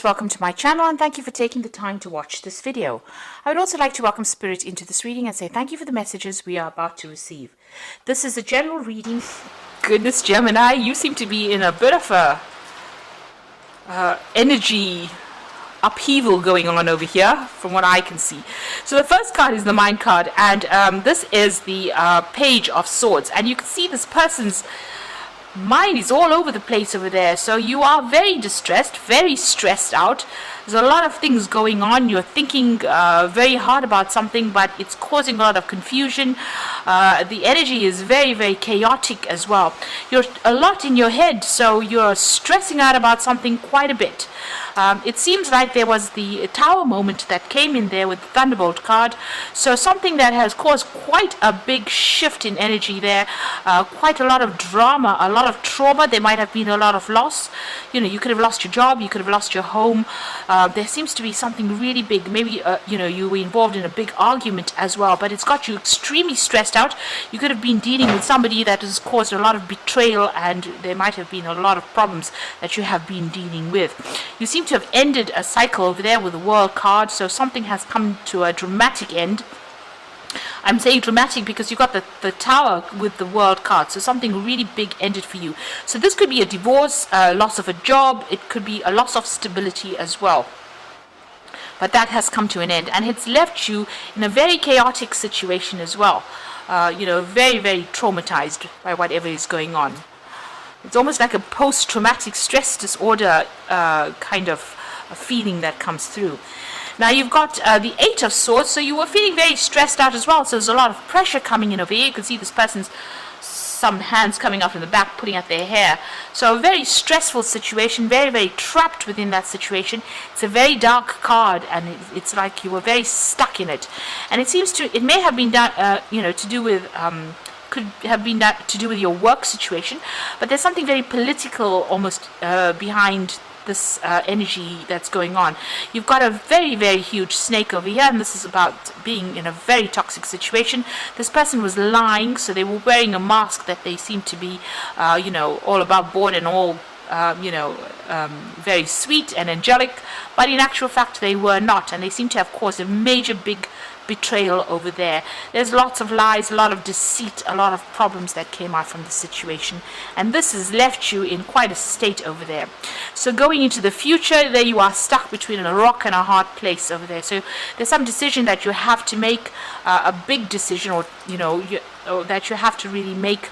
Welcome to my channel and thank you for taking the time to watch this video. I would also like to welcome Spirit into this reading and say thank you for the messages we are about to receive. This is a general reading. Goodness, Gemini, you seem to be in a bit of a energy upheaval going on over here from what I can see. So the first card is the Mind card, and this is the Page of Swords, and you can see this person's mind is all over the place over there. So you are very distressed, very stressed out. There's a lot of things going on. You're thinking very hard about something, but it's causing a lot of confusion. The energy is very, very chaotic as well. You're a lot in your head, so you're stressing out about something quite a bit. It seems like there was the Tower moment that came in there with the Thunderbolt card. So something that has caused quite a big shift in energy there. Quite a lot of drama, a lot of trauma. There might have been a lot of loss. You know, you could have lost your job, you could have lost your home. There seems to be something really big. Maybe, you were involved in a big argument as well, but it's got you extremely stressed out. You could have been dealing with somebody that has caused a lot of betrayal, and there might have been a lot of problems that you have been dealing with. You seem to have ended a cycle over there with the World card, so something has come to a dramatic end. I'm saying dramatic because you got the Tower with the World card, so something really big ended for you. So this could be a divorce, loss of a job, it could be a loss of stability as well. But that has come to an end, and it's left you in a very chaotic situation as well. Very, very traumatized by whatever is going on. It's almost like a post-traumatic stress disorder kind of a feeling that comes through. Now you've got the Eight of Swords, so you were feeling very stressed out as well. So there's a lot of pressure coming in over here. You can see this person's some hands coming up in the back, putting out their hair. So a very stressful situation, very, very trapped within that situation. It's a very dark card, and it's like you were very stuck in it. And it may have been done, to do with. Could have been that to do with your work situation, but there's something very political almost behind this energy that's going on. You've got a very, very huge snake over here, and this is about being in a very toxic situation. This person was lying, so they were wearing a mask that they seem to be, all above board and all, very sweet and angelic, but in actual fact they were not, and they seem to have caused a major big betrayal over there. There's lots of lies, a lot of deceit, a lot of problems that came out from the situation, and this has left you in quite a state over there. So going into the future, there you are stuck between a rock and a hard place over there. So there's some decision that you have to make, a big decision, or that you have to really make.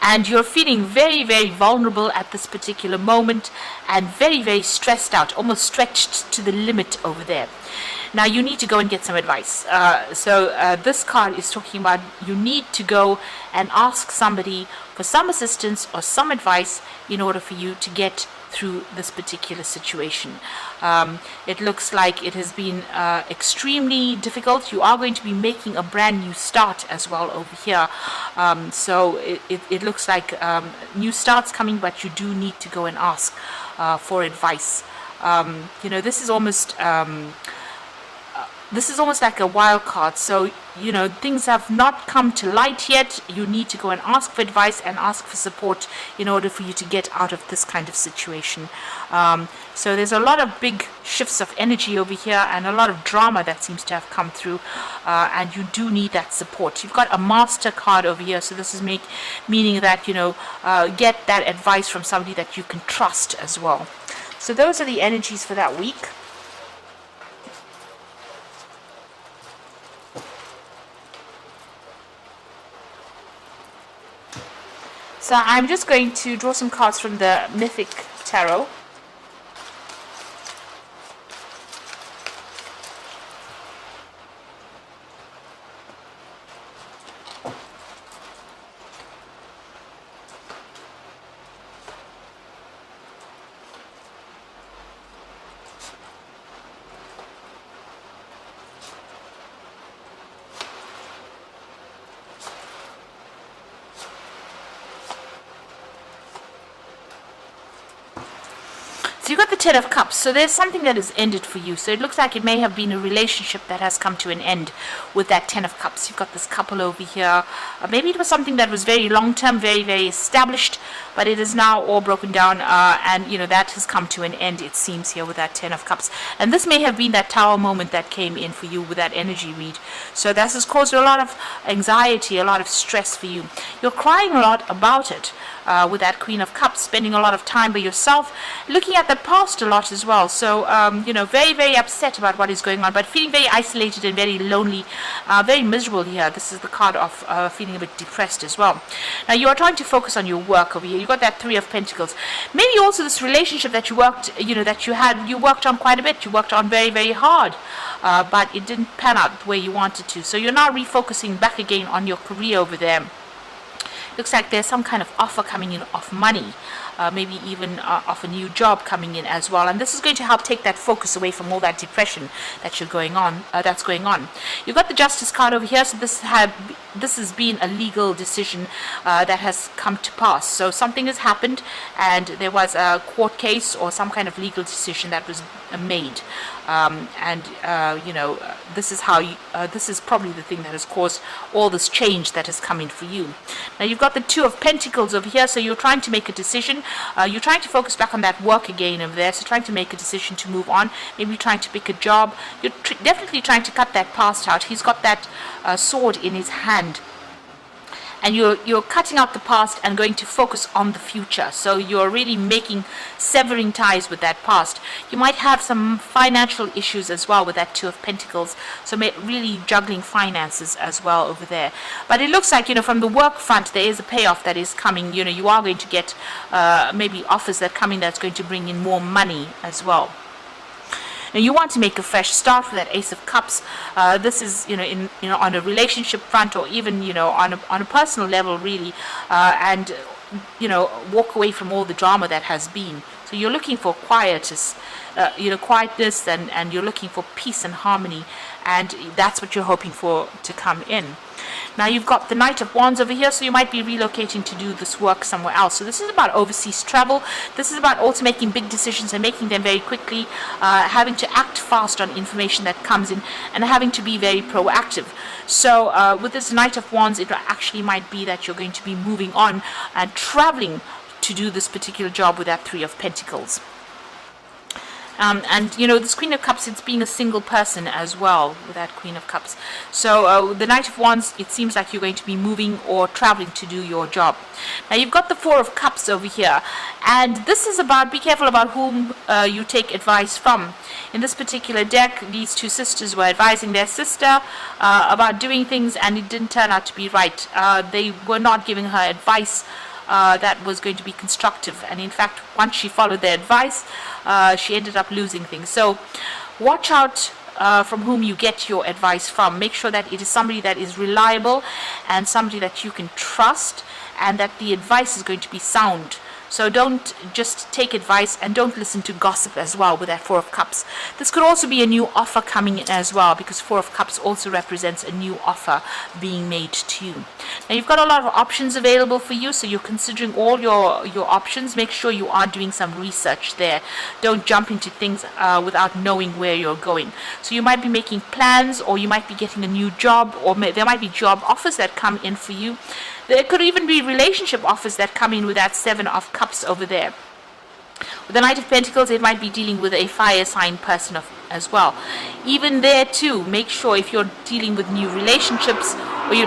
And you're feeling very, very vulnerable at this particular moment, and very, very stressed out, almost stretched to the limit over there. Now you need to go and get some advice. This card is talking about you need to go and ask somebody for some assistance or some advice in order for you to get through this particular situation. It looks like it has been extremely difficult. You are going to be making a brand new start as well over here. So it looks like new starts coming, but you do need to go and ask for advice. This is almost like a wild card. So, things have not come to light yet. You need to go and ask for advice and ask for support in order for you to get out of this kind of situation. So there's a lot of big shifts of energy over here, and a lot of drama that seems to have come through, and you do need that support. You've got a Master card over here, so this is meaning that, get that advice from somebody that you can trust as well. So those are the energies for that week. So I'm just going to draw some cards from the Mythic Tarot. So you got the Ten of Cups. So there's something that has ended for you. So it looks like it may have been a relationship that has come to an end with that Ten of Cups. You've got this couple over here. Maybe it was something that was very long-term, very, very established, but it is now all broken down, and that has come to an end, it seems, here with that Ten of Cups. And this may have been that Tower moment that came in for you with that energy read. So this has caused a lot of anxiety, a lot of stress for you. You're crying a lot about it. With that Queen of Cups, spending a lot of time by yourself, looking at the past a lot as well. So, very, very upset about what is going on, but feeling very isolated and very lonely, very miserable here. This is the card of feeling a bit depressed as well. Now, you are trying to focus on your work over here. You got that Three of Pentacles. Maybe also this relationship that you worked, you worked on quite a bit. You worked on very, very hard, but it didn't pan out the way you wanted to. So you're now refocusing back again on your career over there. Looks like there's some kind of offer coming in of money, maybe even of a new job coming in as well, and this is going to help take that focus away from all that depression that that's going on. You've got the Justice card over here, so this has been a legal decision that has come to pass. So something has happened, and there was a court case or some kind of legal decision that was made, this is how this is probably the thing that has caused all this change that has come in for you. Now you've got the Two of Pentacles over here, so you're trying to make a decision. You're trying to focus back on that work again over there, so trying to make a decision to move on, maybe trying to pick a job. You're definitely trying to cut that past out. He's got that sword in his hand, and you're cutting out the past and going to focus on the future. So you're really severing ties with that past. You might have some financial issues as well with that Two of Pentacles, so really juggling finances as well over there. But it looks like, from the work front, there is a payoff that is coming. You are going to get maybe offers that come in that's going to bring in more money as well. Now you want to make a fresh start with that Ace of Cups. This is on a relationship front, or even on a personal level, really, and walk away from all the drama that has been. So you're looking for quietness, and you're looking for peace and harmony, and that's what you're hoping for to come in. Now you've got the Knight of Wands over here, so you might be relocating to do this work somewhere else. So this is about overseas travel. This is about also making big decisions and making them very quickly, having to act fast on information that comes in, and having to be very proactive. So with this Knight of Wands, it actually might be that you're going to be moving on and traveling to do this particular job with that Three of Pentacles. This Queen of Cups, it's being a single person as well with that Queen of Cups. So the Knight of Wands, it seems like you're going to be moving or traveling to do your job. Now you've got the Four of Cups over here, and this is about, be careful about whom you take advice from. In this particular deck, these two sisters were advising their sister about doing things, and it didn't turn out to be right. They were not giving her advice that was going to be constructive, and in fact, once she followed their advice, she ended up losing things. So watch out from whom you get your advice from. Make sure that it is somebody that is reliable and somebody that you can trust, and that the advice is going to be sound. So don't just take advice, and don't listen to gossip as well with that Four of Cups. This could also be a new offer coming in as well, because Four of Cups also represents a new offer being made to you. Now you've got a lot of options available for you, so you're considering all your options. Make sure you are doing some research there. Don't jump into things without knowing where you're going. So you might be making plans, or you might be getting a new job, or there might be job offers that come in for you. There could even be relationship offers that come in with that Seven of Cups over there. With the Knight of Pentacles, it might be dealing with a fire sign person as well. Even there too, make sure if you're dealing with new relationships, or you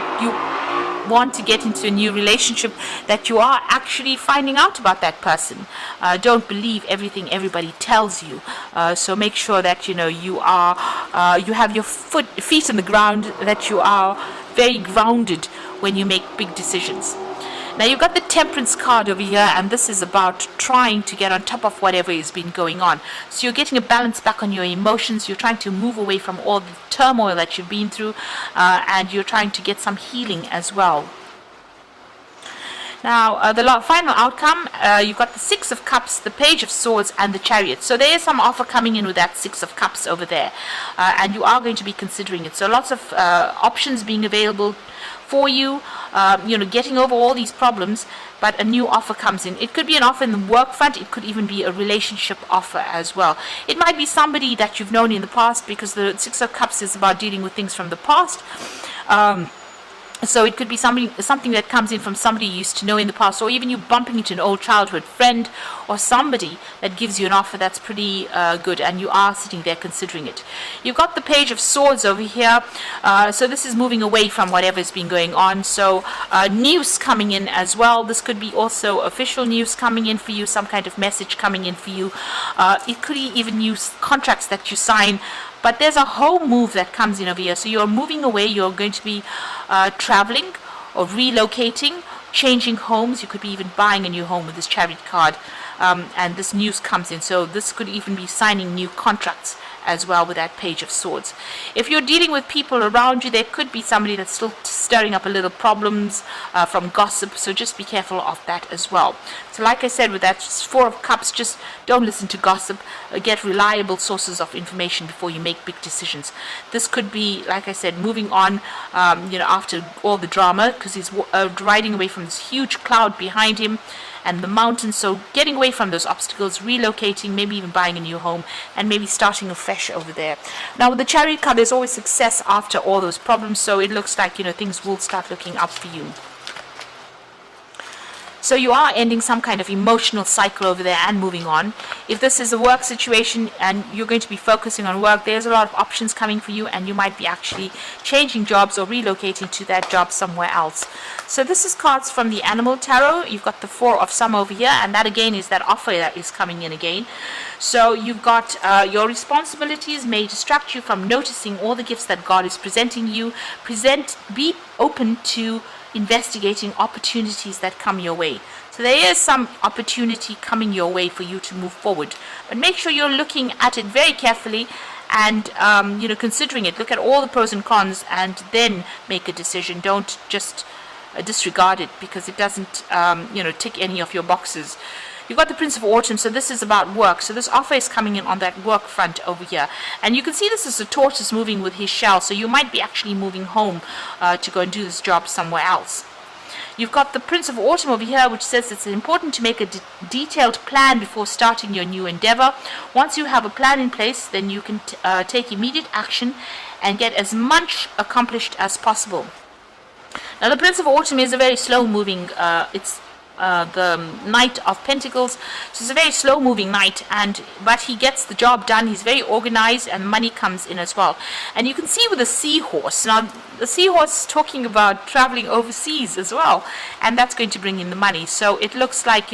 want to get into a new relationship, that you are actually finding out about that person. Don't believe everything everybody tells you. So make sure that you have your feet on the ground, that you are very grounded when you make big decisions. Now you've got the Temperance card over here, and this is about trying to get on top of whatever has been going on. So you're getting a balance back on your emotions. You're trying to move away from all the turmoil that you've been through, and you're trying to get some healing as well. Now, the final outcome, you've got the Six of Cups, the Page of Swords, and the Chariot. So there is some offer coming in with that Six of Cups over there, and you are going to be considering it. So lots of options being available for you, getting over all these problems, but a new offer comes in. It could be an offer in the work front. It could even be a relationship offer as well. It might be somebody that you've known in the past, because the Six of Cups is about dealing with things from the past. So it could be something that comes in from somebody you used to know in the past, or even you bumping into an old childhood friend, or somebody that gives you an offer that's pretty good, and you are sitting there considering it. You've got the Page of Swords over here, so this is moving away from whatever's been going on. So news coming in as well. This could be also official news coming in for you, some kind of message coming in for you. It could be even news contracts that you sign. But there's a home move that comes in over here. So you're moving away. You're going to be traveling or relocating, changing homes. You could be even buying a new home with this Chariot card. And this news comes in. So this could even be signing new contracts as well with that Page of Swords. If you're dealing with people around you, there could be somebody that's still stirring up a little problems from gossip, so just be careful of that as well. So like I said, with that Four of Cups, just don't listen to gossip. Get reliable sources of information before you make big decisions. This could be, like I said, moving on after all the drama, because he's riding away from this huge cloud behind him and the mountains. So getting away from those obstacles, relocating, maybe even buying a new home, and maybe starting afresh over there. Now with the Chariot card, there's always success after all those problems, so it looks like things will start looking up for you. So you are ending some kind of emotional cycle over there and moving on. If this is a work situation and you're going to be focusing on work, there's a lot of options coming for you, and you might be actually changing jobs or relocating to that job somewhere else. So this is cards from the Animal Tarot. You've got the Four of Some over here, and that again is that offer that is coming in again. So you've got your responsibilities may distract you from noticing all the gifts that God is presenting you. Be open to investigating opportunities that come your way. So there is some opportunity coming your way for you to move forward, but make sure you're looking at it very carefully and considering it. Look at all the pros and cons and then make a decision. Don't just disregard it because it doesn't tick any of your boxes. You've got the Prince of Autumn, so this is about work. So this offer is coming in on that work front over here. And you can see this is a tortoise moving with his shell, so you might be actually moving home to go and do this job somewhere else. You've got the Prince of Autumn over here, which says it's important to make a detailed plan before starting your new endeavor. Once you have a plan in place, then you can take immediate action and get as much accomplished as possible. Now the Prince of Autumn is a very slow moving, it's the Knight of Pentacles, so it's a very slow moving knight, but he gets the job done. He's very organized, and money comes in as well. And you can see with the seahorse, now the seahorse is talking about traveling overseas as well, and that's going to bring in the money. So it looks like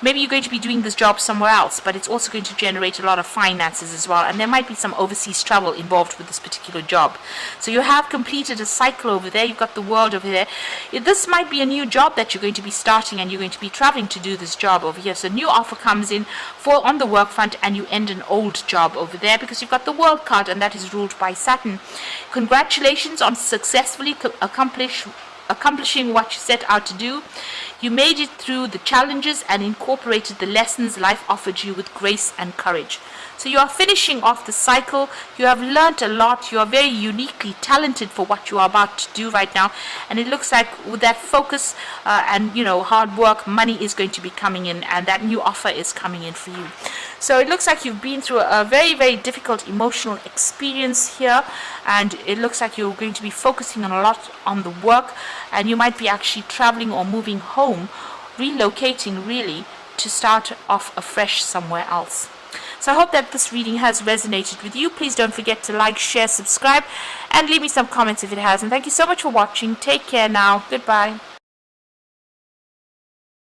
maybe you're going to be doing this job somewhere else, but it's also going to generate a lot of finances as well, and there might be some overseas travel involved with this particular job. So you have completed a cycle over there. You've got the World over there. This might be a new job that you're going to be starting, and you're going to be traveling to do this job over here. So a new offer comes in on the work front, and you end an old job over there because you've got the World card, and that is ruled by Saturn. Congratulations on successfully accomplishing what you set out to do. You made it through the challenges and incorporated the lessons life offered you with grace and courage. So you are finishing off the cycle. You have learnt a lot. You are very uniquely talented for what you are about to do right now. And it looks like with that focus and hard work, money is going to be coming in, and that new offer is coming in for you. So it looks like you've been through a very, very difficult emotional experience here, and it looks like you're going to be focusing a lot on the work, and you might be actually traveling or moving home, relocating really, to start off afresh somewhere else. So I hope that this reading has resonated with you. Please don't forget to like, share, subscribe, and leave me some comments if it has. And thank you so much for watching. Take care now. Goodbye.